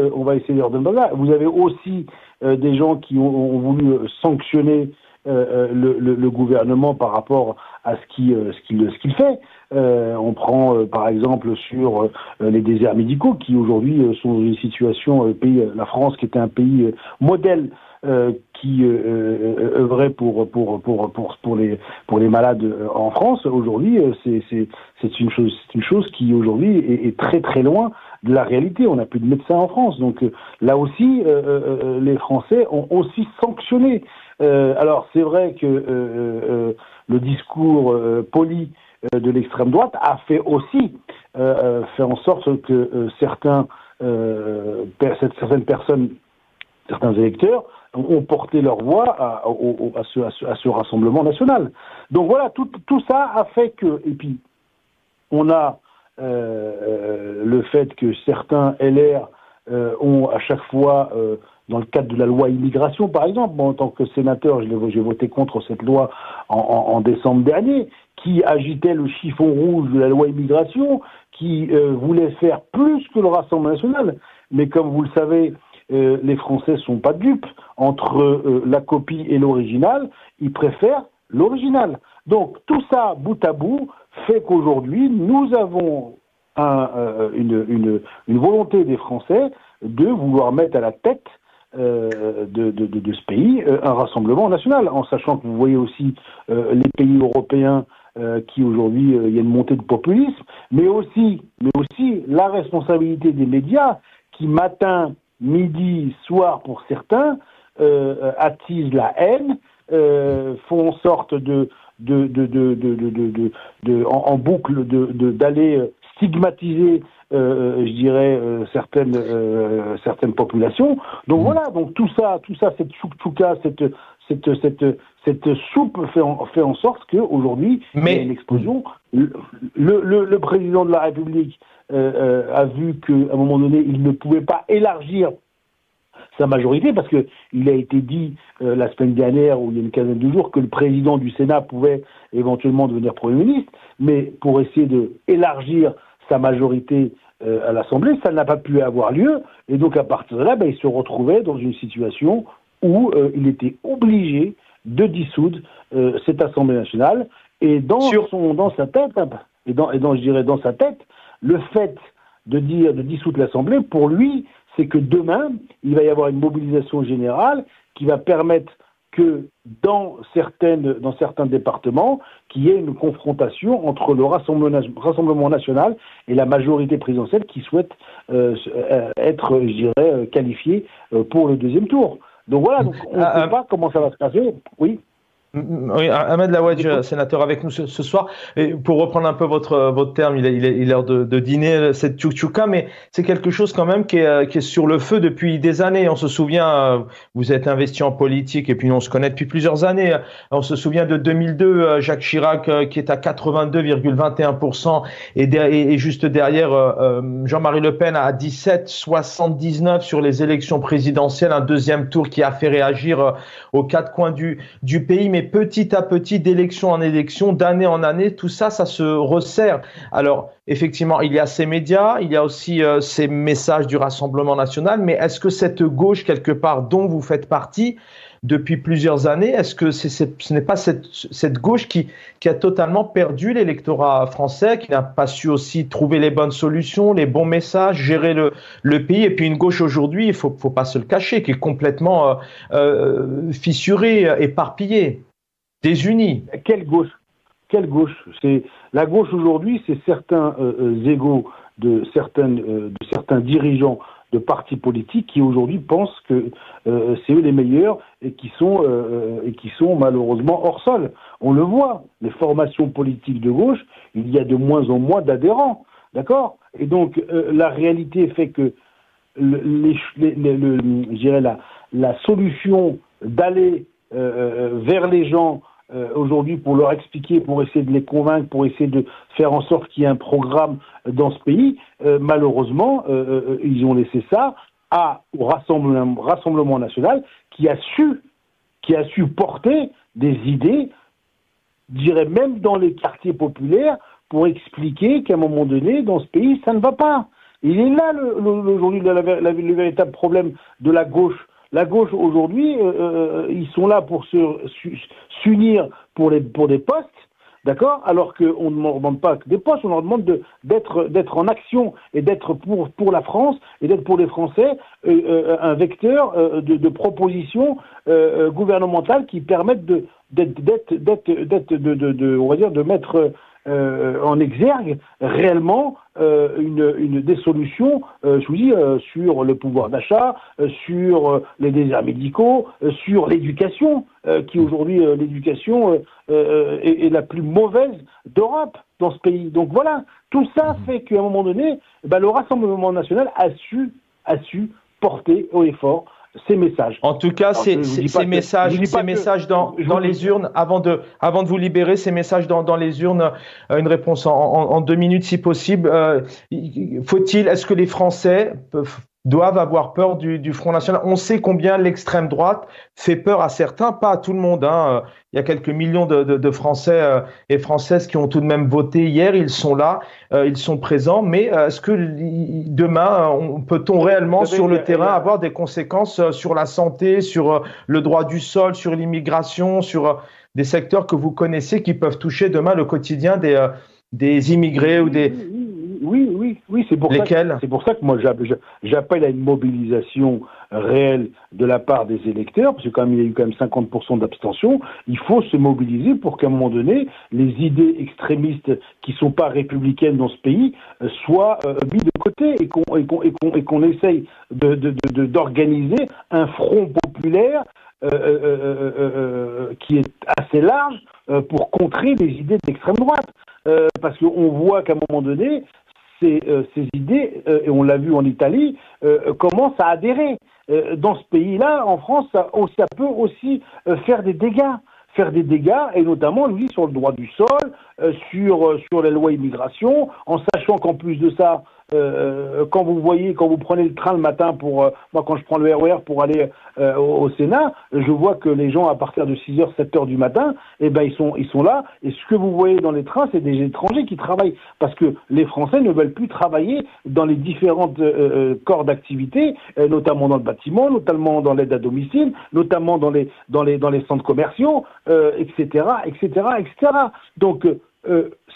Speaker 5: Jordan Bardella. Vous avez aussi des gens qui ont voulu sanctionner le gouvernement par rapport à ce qu'il fait. On prend par exemple sur les déserts médicaux qui aujourd'hui sont dans une situation, la France qui était un pays modèle qui œuvrait pour les malades en France. Aujourd'hui, c'est une chose qui aujourd'hui est très très loin de la réalité. On n'a plus de médecins en France, donc là aussi les Français ont aussi sanctionné. Alors c'est vrai que le discours poli de l'extrême droite a fait aussi fait en sorte que certaines personnes, certains électeurs ont porté leur voix à ce Rassemblement national. Donc voilà, tout ça a fait que, et puis on a le fait que certains LR ont à chaque fois, dans le cadre de la loi immigration par exemple, moi en tant que sénateur, j'ai voté contre cette loi en décembre dernier, qui agitait le chiffon rouge de la loi immigration, qui voulait faire plus que le Rassemblement national. Mais comme vous le savez, les Français sont pas dupes. Entre la copie et l'original, ils préfèrent l'original. Donc tout ça, bout à bout, fait qu'aujourd'hui, nous avons une volonté des Français de vouloir mettre à la tête de ce pays un rassemblement national, en sachant que vous voyez aussi les pays européens qui aujourd'hui, il y a une montée de populisme, mais aussi la responsabilité des médias qui, matin, midi, soir pour certains, attisent la haine, font en sorte en boucle d'aller stigmatiser, je dirais, certaines populations. Donc voilà, donc tout ça, cette chouk-chouka, cette soupe fait en sorte qu'aujourd'hui, il y a une explosion. Le président de la République a vu qu'à un moment donné, il ne pouvait pas élargir sa majorité, parce qu'il a été dit la semaine dernière, ou il y a une quinzaine de jours, que le président du Sénat pouvait éventuellement devenir Premier ministre, mais pour essayer d'élargir sa majorité à l'Assemblée, ça n'a pas pu avoir lieu, et donc à partir de là, il se retrouvait dans une situation où il était obligé de dissoudre cette Assemblée nationale, et dans sa tête, dans sa tête, le fait de dissoudre l'Assemblée, pour lui, c'est que demain, il va y avoir une mobilisation générale qui va permettre que dans certains départements, qu'il y ait une confrontation entre le Rassemblement national et la majorité présidentielle qui souhaite être, je dirais, qualifiée pour le deuxième tour. Donc voilà, on ne sait pas comment ça va se passer. Oui.
Speaker 1: Oui, Ahmed Laouedj, sénateur avec nous ce soir. Et pour reprendre un peu votre terme, il est l'heure de dîner, cette tchouk-tchouka, mais c'est quelque chose quand même qui est sur le feu depuis des années. On se souvient, vous êtes investi en politique et puis on se connaît depuis plusieurs années. On se souvient de 2002, Jacques Chirac qui est à 82,21% et juste derrière Jean-Marie Le Pen à 17,79 sur les élections présidentielles, un deuxième tour qui a fait réagir aux quatre coins du pays. Mais petit à petit, d'élection en élection, d'année en année, tout ça, ça se resserre. Alors, effectivement, il y a ces médias, il y a aussi ces messages du Rassemblement national, mais est-ce que cette gauche, quelque part, dont vous faites partie depuis plusieurs années, est-ce que ce n'est pas cette gauche qui a totalement perdu l'électorat français, qui n'a pas su aussi trouver les bonnes solutions, les bons messages, gérer le pays, et puis une gauche aujourd'hui, il faut pas se le cacher, qui est complètement fissurée, éparpillée, désunie.
Speaker 5: Quelle gauche? C'est la gauche aujourd'hui, c'est certains égos de certains dirigeants de partis politiques qui aujourd'hui pensent que c'est eux les meilleurs et qui sont malheureusement hors sol. On le voit, les formations politiques de gauche, il y a de moins en moins d'adhérents, d'accord? Et donc la réalité fait que je dirais la solution d'aller vers les gens aujourd'hui pour leur expliquer, pour essayer de les convaincre, pour essayer de faire en sorte qu'il y ait un programme dans ce pays, malheureusement, ils ont laissé ça au Rassemblement national qui a su porter des idées, je dirais même dans les quartiers populaires, pour expliquer qu'à un moment donné, dans ce pays, ça ne va pas. Il est là aujourd'hui le véritable problème de la gauche. La gauche aujourd'hui, ils sont là pour s'unir pour des postes, d'accord? Alors qu'on ne leur demande pas que des postes, on leur demande d'être en action et d'être pour la France et d'être pour les Français un vecteur de propositions gouvernementales qui permettent on va dire, de mettre en exergue réellement des solutions, je vous dis, sur le pouvoir d'achat, sur les déserts médicaux, sur l'éducation, qui aujourd'hui, l'éducation est la plus mauvaise d'Europe dans ce pays. Donc voilà, tout ça fait qu'à un moment donné, le Rassemblement national a su porter haut et fort ces messages.
Speaker 1: En tout cas, ces messages dans les urnes, avant de vous libérer, ces messages dans les urnes, une réponse en 2 minutes si possible. Est-ce que les Français doivent avoir peur du Front National? On sait combien l'extrême droite fait peur à certains, pas à tout le monde. Il y a quelques millions de Français et Françaises qui ont tout de même voté hier. Ils sont là, ils sont présents. Mais est-ce que demain, peut-on réellement sur le terrain avoir des conséquences sur la santé, sur le droit du sol, sur l'immigration, sur des secteurs que vous connaissez qui peuvent toucher demain le quotidien des immigrés ou des...
Speaker 5: Oui, Oui, c'est pour
Speaker 1: Lesquels?
Speaker 5: C'est pour ça que moi j'appelle à une mobilisation réelle de la part des électeurs, parce que quand même il y a eu quand même 50% d'abstention. Il faut se mobiliser pour qu'à un moment donné, les idées extrémistes qui sont pas républicaines dans ce pays soient mises de côté et qu'on essaye d'organiser un front populaire qui est assez large pour contrer les idées d'extrême droite. Parce qu'on voit qu'à un moment donné, ces idées, et on l'a vu en Italie, commencent à adhérer. Dans ce pays-là, en France, ça peut aussi faire des dégâts, et notamment, lui, sur le droit du sol, sur la loi immigration, en sachant qu'en plus de ça, quand vous prenez le train le matin moi quand je prends le RER pour aller au Sénat, je vois que les gens à partir de 6h, 7h du matin, ils sont là, et ce que vous voyez dans les trains, c'est des étrangers qui travaillent, parce que les Français ne veulent plus travailler dans les différentes corps d'activité, notamment dans le bâtiment, notamment dans l'aide à domicile, notamment dans les centres commerciaux, etc. Donc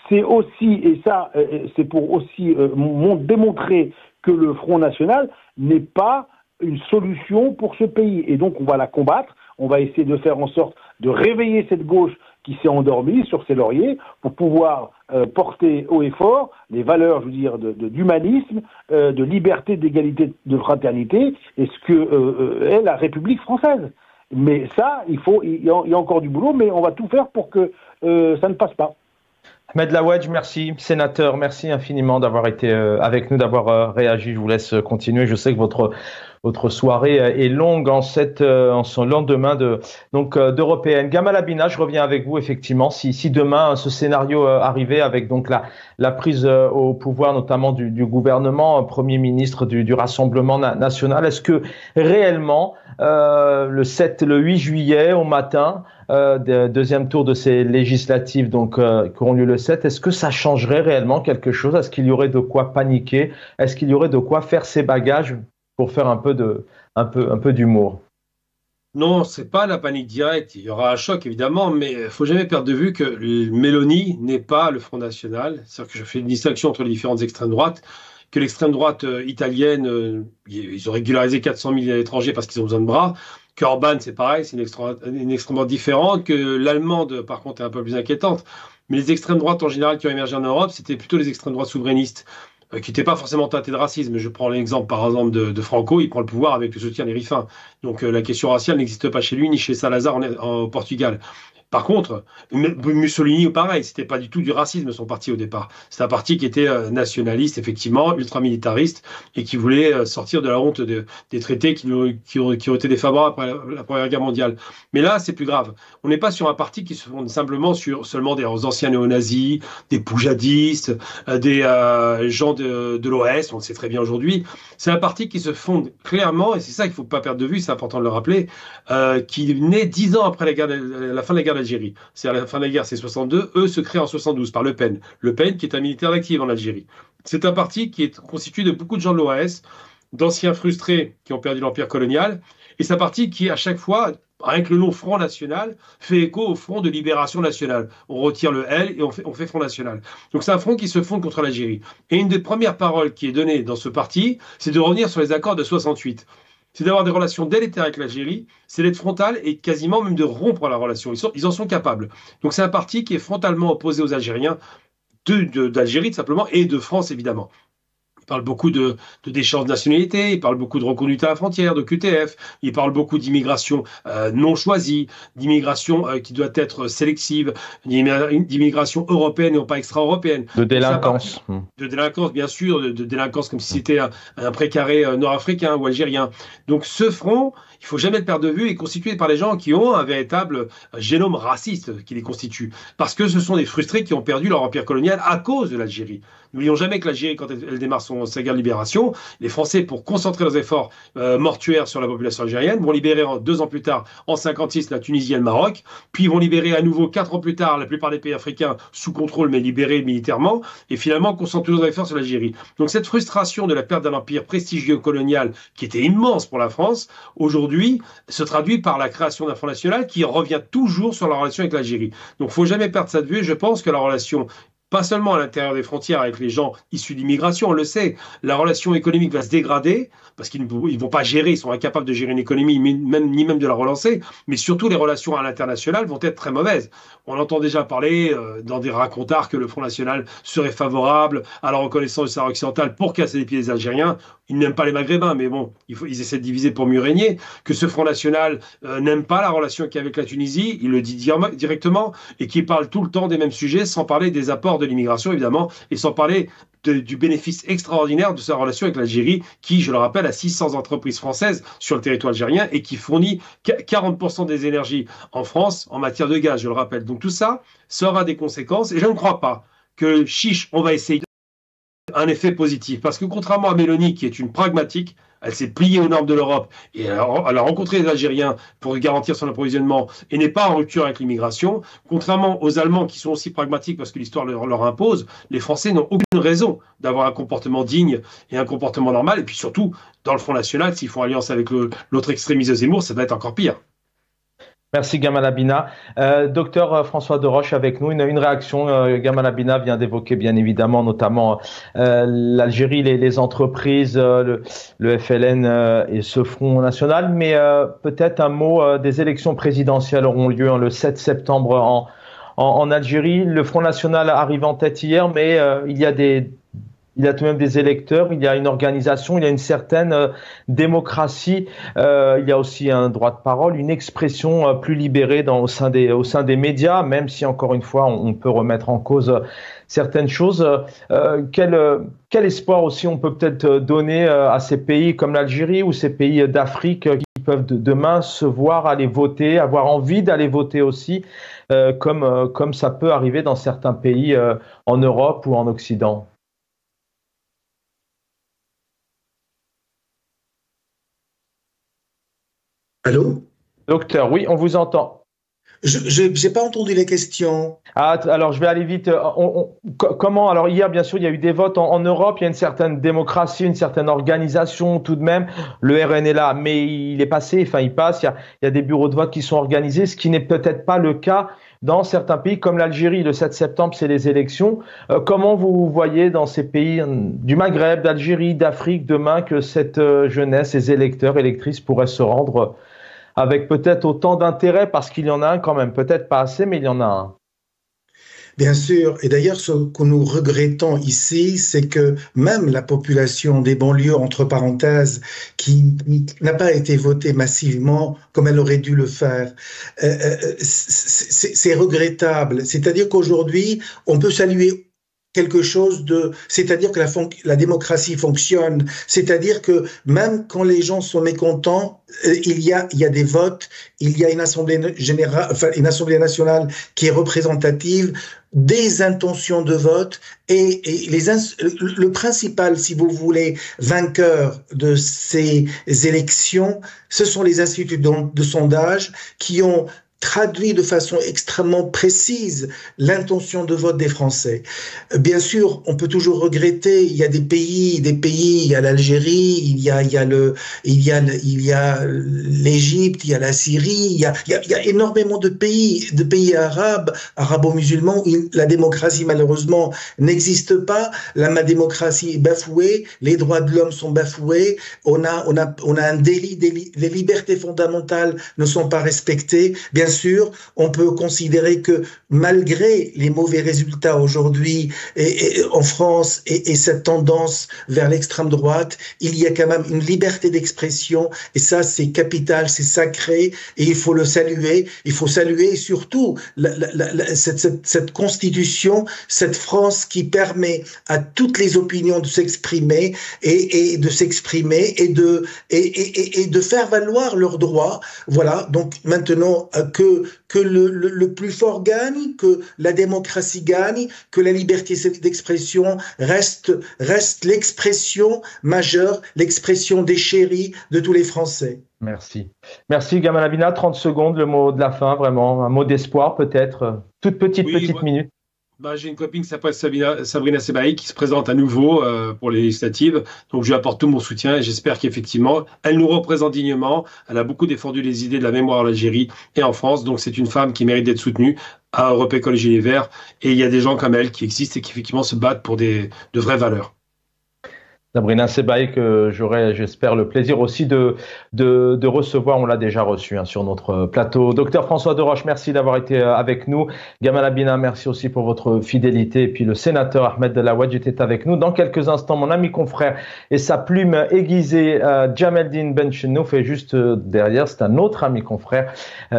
Speaker 5: c'est aussi, et ça, c'est pour aussi démontrer que le Front National n'est pas une solution pour ce pays. Et donc, on va la combattre. On va essayer de faire en sorte de réveiller cette gauche qui s'est endormie sur ses lauriers pour pouvoir porter haut et fort les valeurs, je veux dire, d'humanisme, de liberté, d'égalité, de fraternité, et ce que est la République française. Mais ça, il y a encore du boulot, mais on va tout faire pour que ça ne passe pas.
Speaker 1: Ahmed Laouedj, merci. Sénateur, merci infiniment d'avoir été avec nous, d'avoir réagi. Je vous laisse continuer. Je sais que votre soirée est longue en ce lendemain d'Européenne. Gamal Abina, je reviens avec vous effectivement. Si demain ce scénario arrivait avec donc la prise au pouvoir notamment du gouvernement, Premier ministre du Rassemblement national, est-ce que réellement le 8 juillet au matin, deuxième tour de ces législatives qui auront lieu le 7, est-ce que ça changerait réellement quelque chose? Est-ce qu'il y aurait de quoi paniquer? Est-ce qu'il y aurait de quoi faire ses bagages pour faire un peu d'humour?
Speaker 2: Non, c'est pas la panique directe. Il y aura un choc évidemment, mais il faut jamais perdre de vue que Mélanie n'est pas le Front National. C'est-à-dire que je fais une distinction entre les différentes extrêmes droites. Que l'extrême droite italienne, ils ont régularisé 400 000 étrangers parce qu'ils ont besoin de bras. Qu'Orban, c'est pareil, c'est une extrêmement différente. Que l'allemande, par contre, est un peu plus inquiétante. Mais les extrêmes droites en général qui ont émergé en Europe, c'était plutôt les extrêmes droites souverainistes, qui n'étaient pas forcément teintées de racisme. Je prends l'exemple, par exemple, de Franco, il prend le pouvoir avec le soutien des Rifins. Donc la question raciale n'existe pas chez lui, ni chez Salazar au Portugal. Par contre, Mussolini, pareil, c'était pas du tout du racisme son parti au départ. C'est un parti qui était nationaliste, effectivement, ultramilitariste, et qui voulait sortir de la honte des traités qui ont été défavorables après la Première Guerre mondiale. Mais là, c'est plus grave. On n'est pas sur un parti qui se fonde simplement sur seulement des anciens néo-nazis, des poujadistes, des gens de l'OS, on le sait très bien aujourd'hui. C'est un parti qui se fonde clairement, et c'est ça qu'il ne faut pas perdre de vue, c'est important de le rappeler, qui naît 10 ans après la fin de la guerre d'Algérie. C'est à la fin de la guerre, c'est 62. Eux se créent en 72 par Le Pen. Le Pen qui est un militaire actif en Algérie. C'est un parti qui est constitué de beaucoup de gens de l'OAS, d'anciens frustrés qui ont perdu l'empire colonial. Et c'est un parti qui, à chaque fois, avec le nom Front National, fait écho au Front de Libération Nationale. On retire le L et on fait Front National. Donc c'est un front qui se fonde contre l'Algérie. Et une des premières paroles qui est donnée dans ce parti, c'est de revenir sur les accords de 68. C'est d'avoir des relations délétères avec l'Algérie, c'est d'être frontal et quasiment même de rompre la relation. Ils en sont capables. Donc c'est un parti qui est frontalement opposé aux Algériens, d'Algérie tout simplement, et de France évidemment. Il parle beaucoup d'échanges de nationalité, il parle beaucoup de reconduite à la frontière, de QTF, il parle beaucoup d'immigration non choisie, d'immigration qui doit être sélective, d'immigration européenne et non pas extra-européenne.
Speaker 1: De délinquance.
Speaker 2: De délinquance, bien sûr, de délinquance comme si c'était un précaré nord-africain ou algérien. Donc ce front, il ne faut jamais le perdre de vue, est constitué par des gens qui ont un véritable génome raciste qui les constitue. Parce que ce sont des frustrés qui ont perdu leur empire colonial à cause de l'Algérie. N'oublions jamais que l'Algérie, quand elle démarre sa guerre de libération, les Français, pour concentrer leurs efforts mortuaires sur la population algérienne, vont libérer 2 ans plus tard, en 56, la Tunisie et le Maroc, puis ils vont libérer à nouveau 4 ans plus tard la plupart des pays africains sous contrôle, mais libérés militairement, et finalement concentrent tous leurs efforts sur l'Algérie. Donc cette frustration de la perte d'un empire prestigieux colonial qui était immense pour la France, aujourd'hui, se traduit par la création d'un Front National qui revient toujours sur la relation avec l'Algérie. Donc il ne faut jamais perdre ça de vue, je pense que la relation pas seulement à l'intérieur des frontières avec les gens issus d'immigration, on le sait, la relation économique va se dégrader parce qu'ils ne vont pas gérer, ils sont incapables de gérer une économie, ni même de la relancer, mais surtout les relations à l'international vont être très mauvaises. On entend déjà parler dans des racontards que le Front National serait favorable à la reconnaissance du Sahara occidental pour casser les pieds des Algériens. Ils n'aiment pas les Maghrébins, mais bon, ils essaient de diviser pour mieux régner. Que ce Front National n'aime pas la relation qu'il y a avec la Tunisie, il le dit directement, et qui parle tout le temps des mêmes sujets, sans parler des apports de l'immigration, évidemment, et sans parler du bénéfice extraordinaire de sa relation avec l'Algérie, qui, je le rappelle, a 600 entreprises françaises sur le territoire algérien et qui fournit 40% des énergies en France en matière de gaz, je le rappelle. Donc tout ça aura des conséquences, et je ne crois pas que chiche, on va essayer un effet positif. Parce que contrairement à Mélanie, qui est une pragmatique, elle s'est pliée aux normes de l'Europe et elle a rencontré les Algériens pour garantir son approvisionnement et n'est pas en rupture avec l'immigration. Contrairement aux Allemands qui sont aussi pragmatiques parce que l'histoire leur impose, les Français n'ont aucune raison d'avoir un comportement digne et un comportement normal. Et puis surtout, dans le Front National, s'ils font alliance avec l'autre extrémiste de Zemmour, ça va être encore pire.
Speaker 1: Merci Gamal Abina. Docteur François Deroche avec nous. Une réaction, Gamal Abina vient d'évoquer bien évidemment notamment l'Algérie, les entreprises, le FLN et ce Front National, mais peut-être un mot des élections présidentielles auront lieu le 7 septembre en Algérie. Le Front National arrive en tête hier, mais il y a tout de même des électeurs, il y a une organisation, il y a une certaine démocratie, il y a aussi un droit de parole, une expression plus libérée au sein des médias, même si encore une fois on peut remettre en cause certaines choses. Quel espoir aussi on peut peut-être donner à ces pays comme l'Algérie ou ces pays d'Afrique qui peuvent demain se voir aller voter, avoir envie d'aller voter aussi, comme ça peut arriver dans certains pays en Europe ou en Occident?
Speaker 4: Allô?
Speaker 1: Docteur, oui, on vous entend.
Speaker 4: Je n'ai pas entendu les questions.
Speaker 1: Ah, alors, je vais aller vite. Comment? Alors, hier, bien sûr, il y a eu des votes en Europe. Il y a une certaine démocratie, une certaine organisation tout de même. Le RN est là, mais il est passé, enfin, il passe. Il y a des bureaux de vote qui sont organisés, ce qui n'est peut-être pas le cas dans certains pays comme l'Algérie. Le 7 septembre, c'est les élections. Comment vous voyez dans ces pays du Maghreb, d'Algérie, d'Afrique, demain, que cette jeunesse, ces électeurs, électrices pourraient se rendre avec peut-être autant d'intérêt, parce qu'il y en a un quand même, peut-être pas assez, mais il y en a un.
Speaker 4: Bien sûr, et d'ailleurs ce que nous regrettons ici, c'est que même la population des banlieues, entre parenthèses, qui n'a pas été votée massivement comme elle aurait dû le faire, c'est regrettable. C'est-à-dire qu'aujourd'hui, on peut saluer quelque chose c'est-à-dire que la démocratie fonctionne, c'est-à-dire que même quand les gens sont mécontents, il y a des votes, il y a une assemblée générale, enfin une assemblée nationale qui est représentative des intentions de vote et le principal, si vous voulez, vainqueur de ces élections, ce sont les instituts de sondage qui ont traduit de façon extrêmement précise l'intention de vote des Français. Bien sûr, on peut toujours regretter, il y a des pays, il y a l'Algérie, il y a l'Égypte, il y a la Syrie, il y a énormément de pays arabo-musulmans où la démocratie malheureusement n'existe pas, la démocratie est bafouée, les droits de l'homme sont bafoués, on a un délit, les libertés fondamentales ne sont pas respectées. Bien sûr, on peut considérer que malgré les mauvais résultats aujourd'hui en France et cette tendance vers l'extrême droite, il y a quand même une liberté d'expression et ça c'est capital, c'est sacré et il faut le saluer. Il faut saluer surtout cette constitution, cette France qui permet à toutes les opinions de s'exprimer et de faire valoir leurs droits. Voilà, donc maintenant que le plus fort gagne, que la démocratie gagne, que la liberté d'expression reste l'expression majeure, l'expression des chéris de tous les Français.
Speaker 1: Merci. Merci Gamal Abina. 30 secondes, le mot de la fin, vraiment. Un mot d'espoir peut-être. Toute petite minute.
Speaker 2: J'ai une copine qui s'appelle Sabrina Sebaï qui se présente à nouveau pour les législatives. Donc, je lui apporte tout mon soutien et j'espère qu'effectivement, elle nous représente dignement. Elle a beaucoup défendu les idées de la mémoire en Algérie et en France. Donc, c'est une femme qui mérite d'être soutenue à Europe Écologie Les Verts. Et il y a des gens comme elle qui existent et qui effectivement se battent pour de vraies valeurs.
Speaker 1: Sabrina Sebaï, que j'aurai, j'espère, le plaisir aussi de recevoir. On l'a déjà reçu sur notre plateau. Docteur François Deroche, merci d'avoir été avec nous. Gamal Abina, merci aussi pour votre fidélité. Et puis le sénateur Ahmed Delawadj était avec nous. Dans quelques instants, mon ami confrère et sa plume aiguisée, Jameldine Benchenouf, et juste derrière, c'est un autre ami confrère,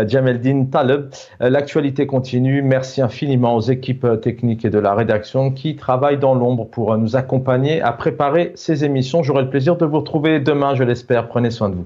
Speaker 1: Jameldine Taleb. L'actualité continue. Merci infiniment aux équipes techniques et de la rédaction qui travaillent dans l'ombre pour nous accompagner à préparer ces émissions. J'aurai le plaisir de vous retrouver demain, je l'espère. Prenez soin de vous.